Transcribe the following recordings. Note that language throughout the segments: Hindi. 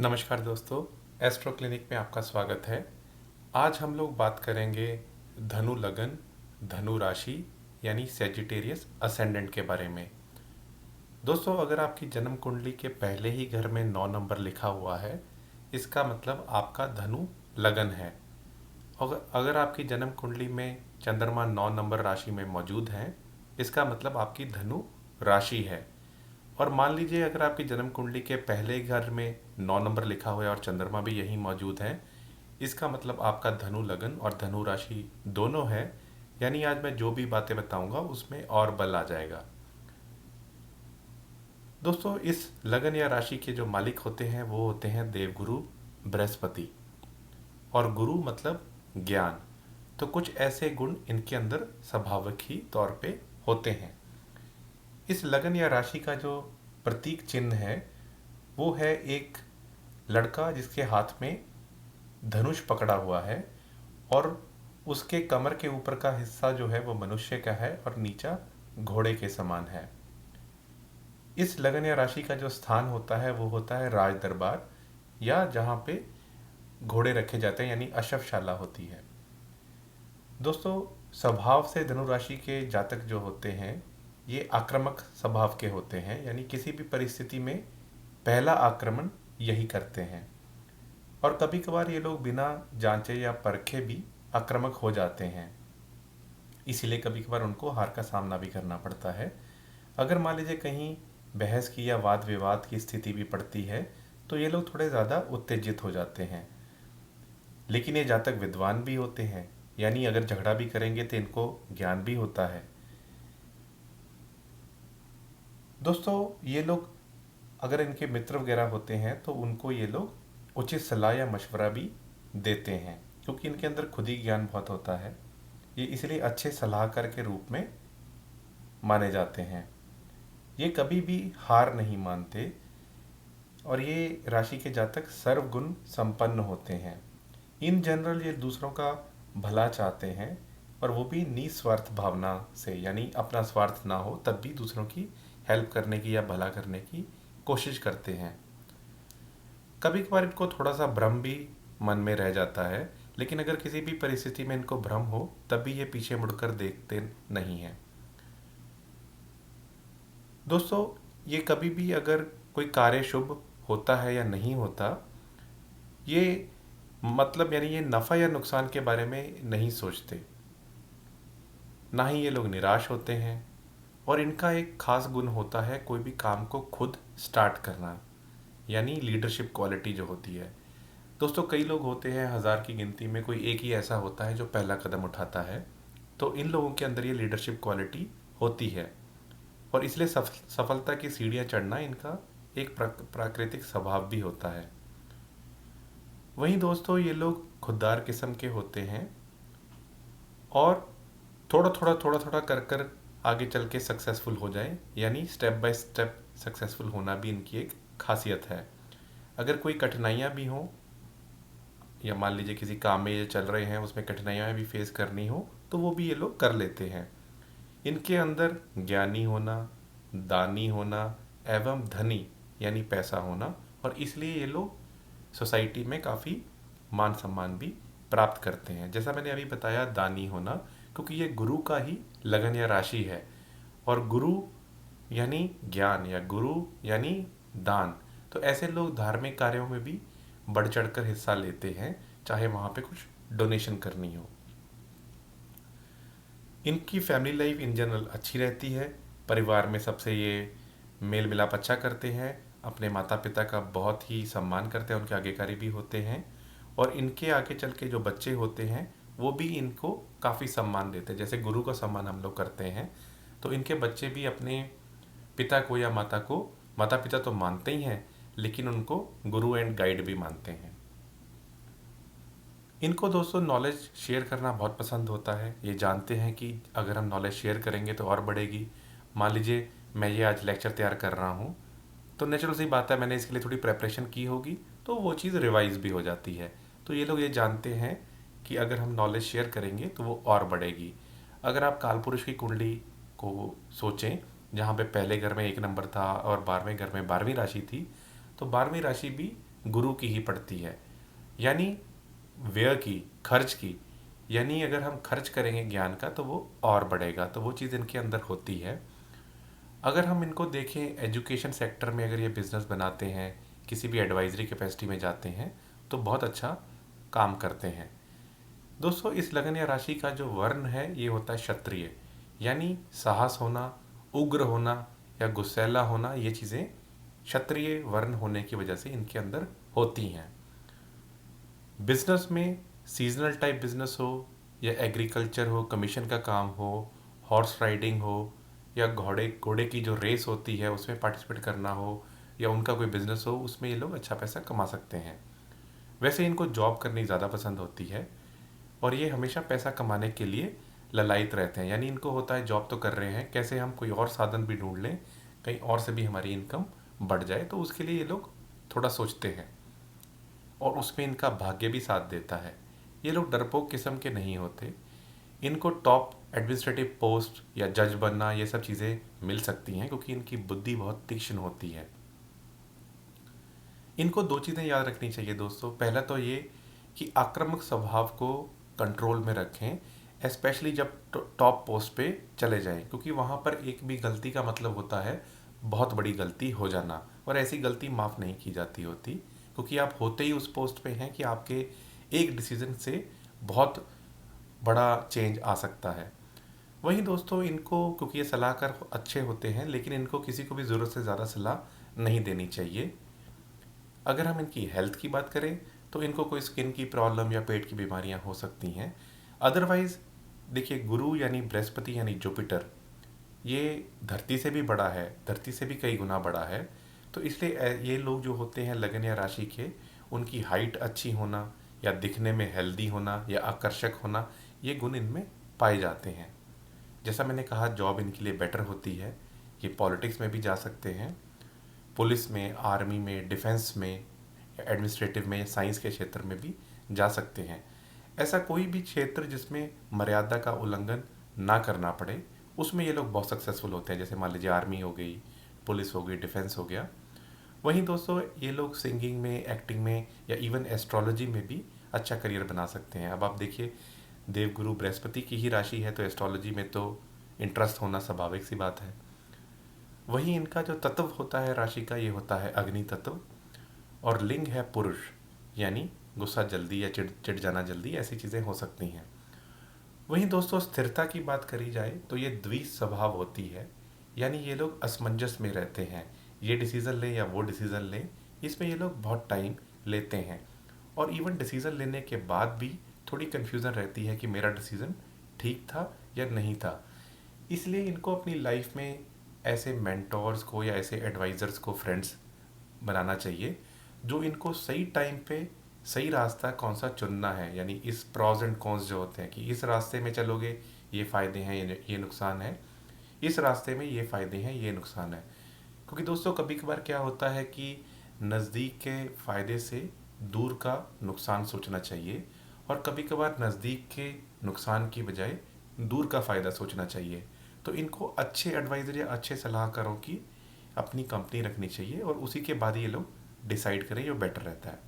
नमस्कार दोस्तों, एस्ट्रो क्लिनिक में आपका स्वागत है। आज हम लोग बात करेंगे धनु लगन, धनु राशि यानी सेजिटेरियस असेंडेंट के बारे में। दोस्तों, अगर आपकी जन्म कुंडली के पहले ही घर में 9 नंबर लिखा हुआ है, इसका मतलब आपका धनु लगन है। और अगर आपकी जन्म कुंडली में चंद्रमा 9 नंबर राशि में मौजूद है, इसका मतलब आपकी धनु राशि है। और मान लीजिए अगर आपकी जन्म कुंडली के पहले घर में 9 नंबर लिखा हुआ है और चंद्रमा भी यहीं मौजूद है, इसका मतलब आपका धनु लगन और धनु राशि दोनों है। यानी आज मैं जो भी बातें बताऊंगा उसमें और बल आ जाएगा। दोस्तों, इस लगन या राशि के जो मालिक होते हैं वो होते हैं देवगुरु बृहस्पति। और गुरु मतलब ज्ञान। तो कुछ ऐसे गुण इनके अंदर स्वाभाविक ही तौर पे होते हैं। इस लगन या राशि का जो प्रतीक चिन्ह है वो है एक लड़का जिसके हाथ में धनुष पकड़ा हुआ है और उसके कमर के ऊपर का हिस्सा जो है वो मनुष्य का है और नीचा घोड़े के समान है। इस लगन या राशि का जो स्थान होता है वो होता है राज दरबार, या जहाँ पे घोड़े रखे जाते हैं, यानी अशवशाला होती है। दोस्तों, स्वभाव से धनु राशि के जातक जो होते हैं ये आक्रामक स्वभाव के होते हैं, यानी किसी भी परिस्थिति में पहला आक्रमण यही करते हैं। और कभी कभार ये लोग बिना जांचे या परखे भी आक्रामक हो जाते हैं, इसीलिए कभी कभार उनको हार का सामना भी करना पड़ता है। अगर मान लीजिए कहीं बहस की या वाद विवाद की स्थिति भी पड़ती है तो ये लोग थोड़े ज़्यादा उत्तेजित हो जाते हैं। लेकिन ये जातक विद्वान भी होते हैं, यानी अगर झगड़ा भी करेंगे तो इनको ज्ञान भी होता है। दोस्तों, ये लोग अगर इनके मित्र वगैरह होते हैं तो उनको ये लोग उचित सलाह या मशवरा भी देते हैं, क्योंकि इनके अंदर खुद ही ज्ञान बहुत होता है। ये इसलिए अच्छे सलाहकार के रूप में माने जाते हैं। ये कभी भी हार नहीं मानते और ये राशि के जातक सर्वगुण संपन्न होते हैं। इन जनरल ये दूसरों का भला चाहते हैं और वो भी निस्वार्थ भावना से, यानी अपना स्वार्थ ना हो तब भी दूसरों की हेल्प करने की या भला करने की कोशिश करते हैं। कभी कभार इनको थोड़ा सा भ्रम भी मन में रह जाता है, लेकिन अगर किसी भी परिस्थिति में इनको भ्रम हो तब भी ये पीछे मुड़कर देखते नहीं हैं। दोस्तों, ये कभी भी अगर कोई कार्य शुभ होता है या नहीं होता, ये मतलब यानी ये नफ़ा या नुकसान के बारे में नहीं सोचते, ना ही ये लोग निराश होते हैं। और इनका एक खास गुण होता है कोई भी काम को खुद स्टार्ट करना, यानी लीडरशिप क्वालिटी जो होती है। दोस्तों, कई लोग होते हैं हज़ार की गिनती में, कोई एक ही ऐसा होता है जो पहला कदम उठाता है। तो इन लोगों के अंदर ये लीडरशिप क्वालिटी होती है और इसलिए सफलता की सीढ़ियाँ चढ़ना इनका एक प्राकृतिक स्वभाव भी होता है। वहीं दोस्तों, ये लोग खुददार किस्म के होते हैं और थोड़ा थोड़ा कर कर आगे चल के सक्सेसफुल हो जाएं, यानी स्टेप बाय स्टेप सक्सेसफुल होना भी इनकी एक खासियत है। अगर कोई कठिनाइयाँ भी हों या मान लीजिए किसी काम में ये चल रहे हैं उसमें कठिनाइयाँ भी फेस करनी हो तो वो भी ये लोग कर लेते हैं। इनके अंदर ज्ञानी होना, दानी होना एवं धनी यानी पैसा होना, और इसलिए ये लोग सोसाइटी में काफ़ी मान सम्मान भी प्राप्त करते हैं। जैसा मैंने अभी बताया, दानी होना, क्योंकि ये गुरु का ही लगन या राशि है। और गुरु यानी ज्ञान या गुरु यानी दान। तो ऐसे लोग धार्मिक कार्यों में भी बढ़ चढ़कर हिस्सा लेते हैं, चाहे वहाँ पे कुछ डोनेशन करनी हो। इनकी फैमिली लाइफ इन जनरल अच्छी रहती है। परिवार में सबसे ये मेल मिलाप अच्छा करते हैं, अपने माता पिता का बहुत ही सम्मान करते हैं, उनके आज्ञाकारी भी होते हैं। और इनके आगे चल के जो बच्चे होते हैं वो भी इनको काफ़ी सम्मान देते हैं। जैसे गुरु का सम्मान हम लोग करते हैं, तो इनके बच्चे भी अपने पिता को या माता को, माता पिता तो मानते ही हैं लेकिन उनको गुरु एंड गाइड भी मानते हैं। इनको दोस्तों नॉलेज शेयर करना बहुत पसंद होता है। ये जानते हैं कि अगर हम नॉलेज शेयर करेंगे तो और बढ़ेगी। मान लीजिए मैं ये आज लेक्चर तैयार कर रहा हूँ तो नेचुरल सी बात है, मैंने इसके लिए थोड़ी प्रेपरेशन की होगी तो वो चीज़ रिवाइज भी हो जाती है। तो ये लोग ये जानते हैं कि अगर हम नॉलेज शेयर करेंगे तो वो और बढ़ेगी। अगर आप कालपुरुष की कुंडली को सोचें, जहाँ पे पहले घर में 1 नंबर था और 12वें घर में 12वीं राशि थी, तो 12वीं राशि भी गुरु की ही पड़ती है, यानी व्यय की, खर्च की। यानी अगर हम खर्च करेंगे ज्ञान का तो वो और बढ़ेगा, तो वो चीज़ इनके अंदर होती है। अगर हम इनको देखें एजुकेशन सेक्टर में, अगर ये बिज़नेस बनाते हैं, किसी भी एडवाइजरी कैपेसिटी में जाते हैं, तो बहुत अच्छा काम करते हैं। दोस्तों, इस लगन या राशि का जो वर्ण है ये होता है क्षत्रिय, यानी साहस होना, उग्र होना या गुस्सैला होना, ये चीज़ें क्षत्रिय वर्ण होने की वजह से इनके अंदर होती हैं। बिजनेस में सीजनल टाइप बिजनेस हो या एग्रीकल्चर हो, कमीशन का काम हो, हॉर्स राइडिंग हो, या घोड़े घोड़े की जो रेस होती है उसमें पार्टिसिपेट करना हो, या उनका कोई बिजनेस हो, उसमें ये लोग अच्छा पैसा कमा सकते हैं। वैसे इनको जॉब करनी ज़्यादा पसंद होती है और ये हमेशा पैसा कमाने के लिए ललायत रहते हैं। यानी इनको होता है जॉब तो कर रहे हैं, कैसे हम कोई और साधन भी ढूंढ लें, कहीं और से भी हमारी इनकम बढ़ जाए, तो उसके लिए ये लोग थोड़ा सोचते हैं और उसमें इनका भाग्य भी साथ देता है। ये लोग डरपोक किस्म के नहीं होते। इनको टॉप एडमिनिस्ट्रेटिव पोस्ट या जज बनना, ये सब चीज़ें मिल सकती हैं क्योंकि इनकी बुद्धि बहुत तीक्ष्ण होती है। इनको दो चीज़ें याद रखनी चाहिए दोस्तों। पहला तो ये कि आक्रामक स्वभाव को कंट्रोल में रखें, स्पेशली जब टॉप पोस्ट पे चले जाएं, क्योंकि वहाँ पर एक भी गलती का मतलब होता है बहुत बड़ी गलती हो जाना, और ऐसी गलती माफ़ नहीं की जाती होती, क्योंकि आप होते ही उस पोस्ट पे हैं कि आपके एक डिसीजन से बहुत बड़ा चेंज आ सकता है। वहीं दोस्तों, इनको क्योंकि ये सलाहकार अच्छे होते हैं, लेकिन इनको किसी को भी ज़रूरत से ज़्यादा सलाह नहीं देनी चाहिए। अगर हम इनकी हेल्थ की बात करें तो इनको कोई स्किन की प्रॉब्लम या पेट की बीमारियां हो सकती हैं। अदरवाइज देखिए, गुरु यानी बृहस्पति यानी जुपिटर, ये धरती से भी बड़ा है, धरती से भी कई गुना बड़ा है। तो इसलिए ये लोग जो होते हैं लगन या राशि के, उनकी हाइट अच्छी होना या दिखने में हेल्दी होना या आकर्षक होना, ये गुण इनमें पाए जाते हैं। जैसा मैंने कहा, जॉब इनके लिए बेटर होती है। ये पॉलिटिक्स में भी जा सकते हैं, पुलिस में, आर्मी में, डिफेंस में, एडमिनिस्ट्रेटिव में, साइंस के क्षेत्र में भी जा सकते हैं। ऐसा कोई भी क्षेत्र जिसमें मर्यादा का उल्लंघन ना करना पड़े, उसमें ये लोग बहुत सक्सेसफुल होते हैं। जैसे मान लीजिए आर्मी हो गई, पुलिस हो गई, डिफेंस हो गया। वहीं दोस्तों, ये लोग सिंगिंग में, एक्टिंग में या इवन एस्ट्रोलॉजी में भी अच्छा करियर बना सकते हैं। अब आप देखिए, देवगुरु बृहस्पति की ही राशि है, तो एस्ट्रोलॉजी में तो इंटरेस्ट होना स्वाभाविक सी बात है। वहीं इनका जो तत्व होता है राशि का, ये होता है अग्नि तत्व, और लिंग है पुरुष, यानी गुस्सा जल्दी या चिढ़ चिढ़ जाना जल्दी, ऐसी चीज़ें हो सकती हैं। वहीं दोस्तों, स्थिरता की बात करी जाए तो ये द्वि स्वभाव होती है, यानी ये लोग असमंजस में रहते हैं। ये डिसीज़न लें या वो डिसीज़न लें, इसमें ये लोग बहुत टाइम लेते हैं, और इवन डिसीज़न लेने के बाद भी थोड़ी कन्फ्यूज़न रहती है कि मेरा डिसीज़न ठीक था या नहीं था। इसलिए इनको अपनी लाइफ में ऐसे मेंटोर्स को या ऐसे एडवाइज़र्स को, फ्रेंड्स बनाना चाहिए, जो इनको सही टाइम पे सही रास्ता कौन सा चुनना है, यानी इस प्रॉज एंड कॉन्स जो होते हैं कि इस रास्ते में चलोगे ये फ़ायदे हैं, ये नुकसान है, इस रास्ते में ये फ़ायदे हैं, ये नुकसान है। क्योंकि दोस्तों, कभी कभार क्या होता है कि नज़दीक के फ़ायदे से दूर का नुकसान सोचना चाहिए, और कभी कभार नज़दीक के नुकसान की बजाय दूर का फ़ायदा सोचना चाहिए। तो इनको अच्छे एडवाइज़र या अच्छे सलाहकारों की अपनी कंपनी रखनी चाहिए, और उसी के बाद ये लोग डिसाइड करें, जो बेटर रहता है।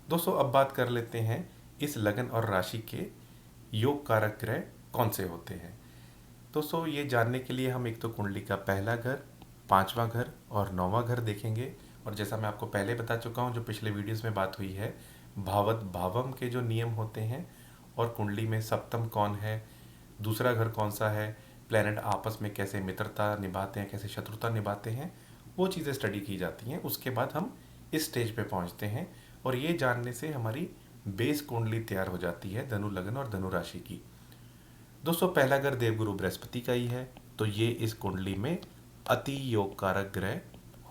दोस्तों, अब बात कर लेते हैं इस लगन और राशि के योग कारक ग्रह कौन से होते हैं। दोस्तों, ये जानने के लिए हम एक तो कुंडली का पहला घर, पांचवा घर और नौवां घर देखेंगे। और जैसा मैं आपको पहले बता चुका हूँ, जो पिछले वीडियोस में बात हुई है, भावत भावम के जो नियम होते हैं, और कुंडली में सप्तम कौन है, दूसरा घर कौन सा है, प्लेनेट आपस में कैसे मित्रता निभाते हैं, कैसे शत्रुता निभाते हैं, वो चीज़ें स्टडी की जाती हैं। उसके बाद हम इस स्टेज पे पहुंचते हैं, और ये जानने से हमारी बेस कुंडली तैयार हो जाती है धनु लगन और धनु राशि की। दोस्तों, पहला घर देवगुरु बृहस्पति का ही है, तो ये इस कुंडली में अति योग कारक ग्रह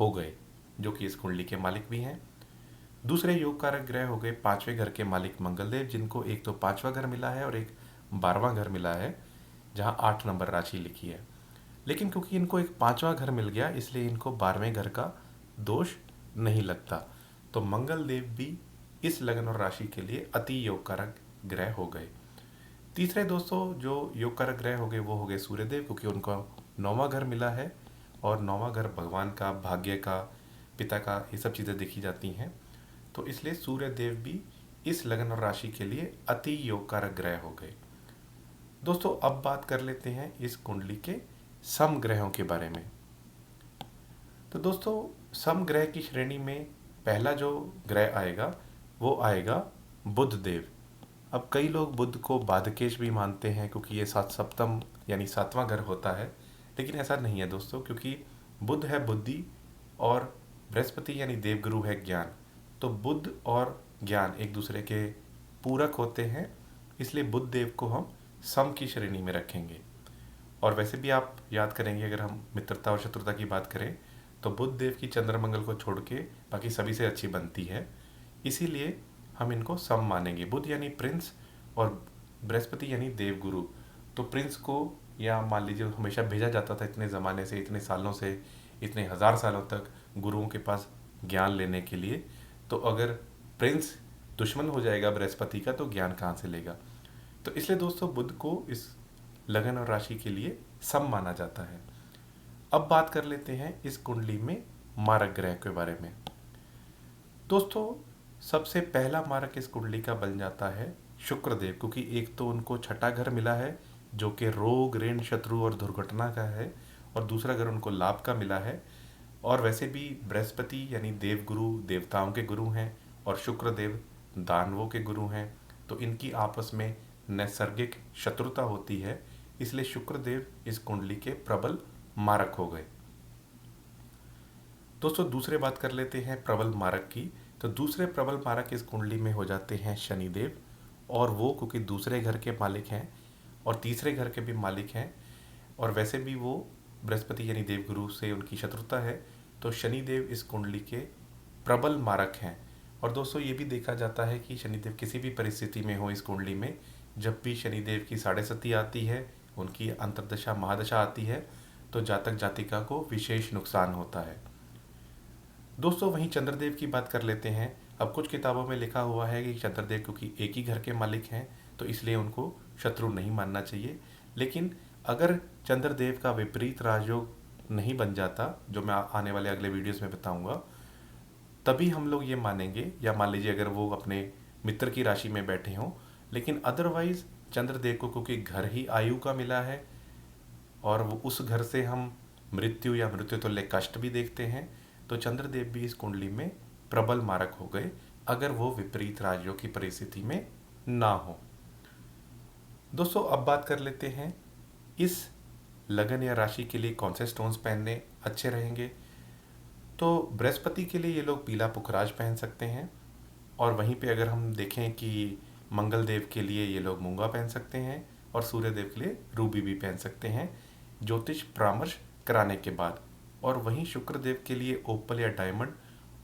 हो गए, जो कि इस कुंडली के मालिक भी हैं। दूसरे योग कारक ग्रह हो गए पांचवें घर के मालिक मंगलदेव, जिनको एक तो पांचवा घर मिला है और एक 12वां घर मिला है, जहां 8 नंबर राशि लिखी है। लेकिन क्योंकि इनको एक पांचवा घर मिल गया, इसलिए इनको 12वें घर का दोष नहीं लगता। तो मंगल देव भी इस लगन और राशि के लिए अति योग कारक ग्रह हो गए। तीसरे दोस्तों जो योग कारक ग्रह हो गए, वो हो गए सूर्यदेव, क्योंकि उनको 9वां घर मिला है, और 9वां घर भगवान का, भाग्य का, पिता का, ये सब चीज़ें देखी जाती हैं। तो इसलिए सूर्य देव भी इस लगन और राशि के लिए अति योगकारक ग्रह हो गए। दोस्तों अब बात कर लेते हैं इस कुंडली के समग्रहों के बारे में। तो दोस्तों समग्रह की श्रेणी में पहला जो ग्रह आएगा वो आएगा बुध देव। अब कई लोग बुध को बाधकेश भी मानते हैं क्योंकि ये सप्तम यानी सातवां घर होता है, लेकिन ऐसा नहीं है दोस्तों, क्योंकि बुध है बुद्धि और बृहस्पति यानी देवगुरु है ज्ञान। तो बुध और ज्ञान एक दूसरे के पूरक होते हैं, इसलिए बुध देव को हम सम की श्रेणी में रखेंगे। और वैसे भी आप याद करेंगे, अगर हम मित्रता और शत्रुता की बात करें तो बुध देव की चंद्रमंगल को छोड़ के बाकी सभी से अच्छी बनती है, इसीलिए हम इनको सम मानेंगे। बुध यानी प्रिंस और बृहस्पति यानी देवगुरु। तो प्रिंस को, या मान लीजिए हमेशा भेजा जाता था इतने ज़माने से, इतने सालों से, इतने हज़ार सालों तक गुरुओं के पास ज्ञान लेने के लिए। तो अगर प्रिंस दुश्मन हो जाएगा बृहस्पति का तो ज्ञान कहाँ से लेगा। तो इसलिए दोस्तों बुध को इस लगन और राशि के लिए सम माना जाता है। अब बात कर लेते हैं इस कुंडली में मारक ग्रह के बारे में। दोस्तों सबसे पहला मारक इस कुंडली का बन जाता है शुक्र देव, क्योंकि एक तो उनको छठा घर मिला है जो कि रोग, ऋण, शत्रु और दुर्घटना का है, और दूसरा घर उनको लाभ का मिला है। और वैसे भी बृहस्पति यानी देवगुरु देवताओं के गुरु हैं और शुक्र देव दानवों के गुरु हैं, तो इनकी आपस में नैसर्गिक शत्रुता होती है, इसलिए शुक्र देव इस कुंडली के प्रबल मारक हो गए। दोस्तों दूसरे बात कर लेते हैं प्रबल मारक की। तो दूसरे प्रबल मारक इस कुंडली में हो जाते हैं शनिदेव, और वो क्योंकि दूसरे घर के मालिक हैं और तीसरे घर के भी मालिक हैं, और वैसे भी वो बृहस्पति यानी देवगुरु से उनकी शत्रुता है, तो शनिदेव इस कुंडली के प्रबल मारक हैं। और दोस्तों ये भी देखा जाता है कि शनिदेव किसी भी परिस्थिति में हो इस कुंडली में, जब भी शनिदेव की साढ़े सती आती है, उनकी अंतर्दशा महादशा आती है, तो जातक जातिका को विशेष नुकसान होता है। दोस्तों वहीं चंद्रदेव की बात कर लेते हैं। अब कुछ किताबों में लिखा हुआ है कि चंद्रदेव क्योंकि एक ही घर के मालिक हैं तो इसलिए उनको शत्रु नहीं मानना चाहिए, लेकिन अगर चंद्रदेव का विपरीत राजयोग नहीं बन जाता, जो मैं आने वाले अगले वीडियोस में बताऊंगा, तभी हम लोग ये मानेंगे, या मान लीजिए अगर वो अपने मित्र की राशि में बैठे हों, लेकिन अदरवाइज चंद्रदेव को क्योंकि घर ही आयु का मिला है और वो उस घर से हम मृत्यु या मृत्यु तुल्य कष्ट भी देखते हैं, तो चंद्रदेव भी इस कुंडली में प्रबल मारक हो गए अगर वो विपरीत राजयोग की परिस्थिति में ना हो। दोस्तों अब बात कर लेते हैं इस लगन या राशि के लिए कौन से स्टोन्स पहनने अच्छे रहेंगे। तो बृहस्पति के लिए ये लोग पीला पुखराज पहन सकते हैं, और वहीं पे अगर हम देखें कि मंगल देव के लिए ये लोग मूंगा पहन सकते हैं, और सूर्य देव के लिए रूबी भी पहन सकते हैं ज्योतिष परामर्श कराने के बाद। और वहीं शुक्र देव के लिए ओपल या डायमंड,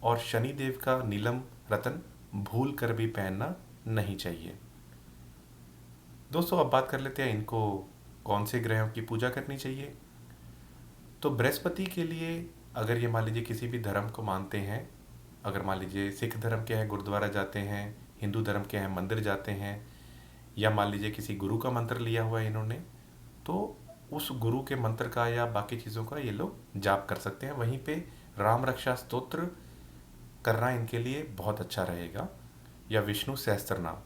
और शनि देव का नीलम रतन भूल कर भी पहनना नहीं चाहिए। दोस्तों अब बात कर लेते हैं इनको कौन से ग्रहों की पूजा करनी चाहिए। तो बृहस्पति के लिए अगर ये मान लीजिए किसी भी धर्म को मानते हैं, अगर मान लीजिए सिख धर्म के हैं गुरुद्वारा जाते हैं, हिंदू धर्म के हैं मंदिर जाते हैं, या मान लीजिए किसी गुरु का मंत्र लिया हुआ है इन्होंने, तो उस गुरु के मंत्र का या बाकी चीज़ों का ये लोग जाप कर सकते हैं। वहीं पे राम रक्षा स्तोत्र करना इनके लिए बहुत अच्छा रहेगा, या विष्णु सहस्त्र नाम।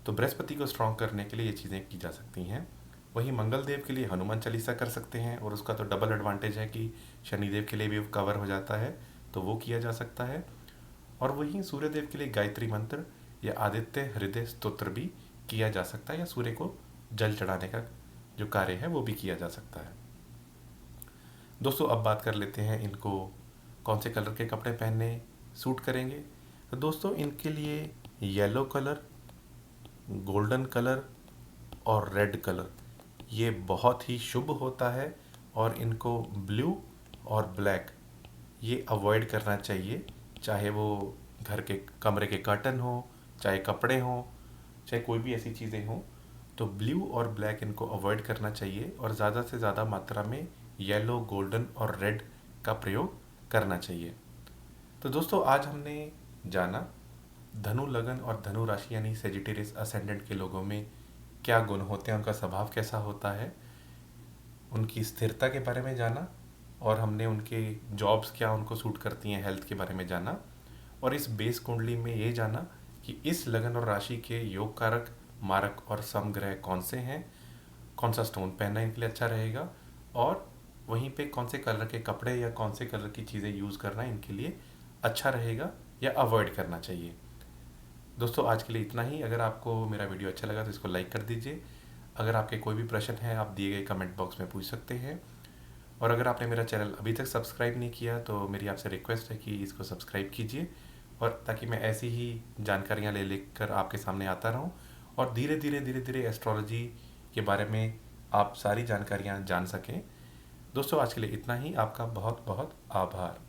तो बृहस्पति को स्ट्रॉन्ग करने के लिए ये चीज़ें की जा सकती हैं। वहीं मंगल देव के लिए हनुमान चालीसा कर सकते हैं, और उसका तो डबल एडवांटेज है कि शनिदेव के लिए भी कवर हो जाता है, तो वो किया जा सकता है। और वहीं सूर्य देव के लिए गायत्री मंत्र या आदित्य हृदय स्तोत्र भी किया जा सकता है, या सूर्य को जल चढ़ाने का जो कार्य है वो भी किया जा सकता है। दोस्तों अब बात कर लेते हैं इनको कौन से कलर के कपड़े पहनने सूट करेंगे। तो दोस्तों इनके लिए येलो कलर, गोल्डन कलर और रेड कलर ये बहुत ही शुभ होता है, और इनको ब्लू और ब्लैक ये अवॉइड करना चाहिए, चाहे वो घर के कमरे के कर्टन हो, चाहे कपड़े हों, चाहे कोई भी ऐसी चीज़ें हों, तो ब्लू और ब्लैक इनको अवॉइड करना चाहिए, और ज़्यादा से ज़्यादा मात्रा में येलो, गोल्डन और रेड का प्रयोग करना चाहिए। तो दोस्तों आज हमने जाना धनु लगन और धनु राशि यानी सेजिटेरियस असेंडेंट के लोगों में क्या गुण होते हैं, उनका स्वभाव कैसा होता है, उनकी स्थिरता के बारे में जाना, और हमने उनके जॉब्स क्या उनको सूट करती हैं, हेल्थ के बारे में जाना। और इस बेस कुंडली में ये जाना कि इस लगन और राशि के योग कारक, मारक और समग्रह कौन से हैं, कौन सा स्टोन पहनना इनके लिए अच्छा रहेगा, और वहीं पे कौन से कलर के कपड़े या कौन से कलर की चीज़ें यूज़ करना इनके लिए अच्छा रहेगा या अवॉइड करना चाहिए। दोस्तों आज के लिए इतना ही। अगर आपको मेरा वीडियो अच्छा लगा तो इसको लाइक कर दीजिए। अगर आपके कोई भी प्रश्न है आप दिए गए कमेंट बॉक्स में पूछ सकते हैं। और अगर आपने मेरा चैनल अभी तक सब्सक्राइब नहीं किया तो मेरी आपसे रिक्वेस्ट है कि इसको सब्सक्राइब कीजिए, और ताकि मैं ऐसी ही जानकारियाँ ले लेकर आपके सामने आता रहूँ और धीरे धीरे एस्ट्रोलॉजी के बारे में आप सारी जानकारियाँ जान सकें। दोस्तों आज के लिए इतना ही। आपका बहुत बहुत आभार।